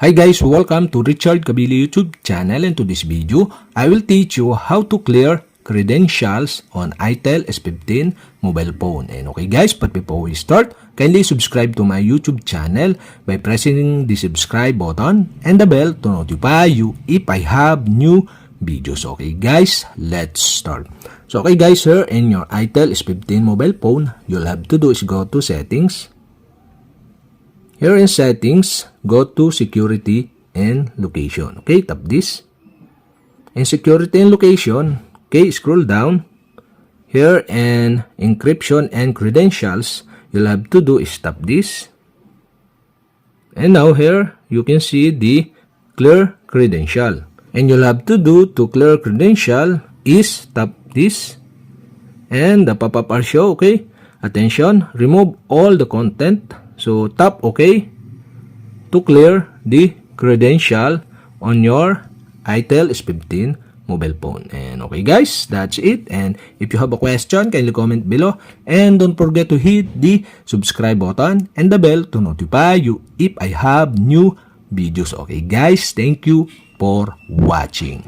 Hi guys, welcome to Richard Cabile YouTube channel, and to this video, I will teach you how to clear credentials on itel S15 mobile phone. And okay guys, but before we start, kindly subscribe to my YouTube channel by pressing the subscribe button and the bell to notify you if I have new videos. Okay guys, let's start. So okay guys, here in your itel S15 mobile phone, you'll have to do is go to settings. Here in settings, go to security and location. Okay, tap this. In security and location, okay, scroll down. Here in encryption and credentials, you'll have to do is tap this. And now here, you can see the clear credential. And you'll have to do to clear credential is tap this. And the pop-up are show, okay? Attention, remove all the content. So tap OK to clear the credential on your itel S15 mobile phone. And okay guys, that's it. And if you have a question, kindly comment below. And don't forget to hit the subscribe button and the bell to notify you if I have new videos. Okay guys, thank you for watching.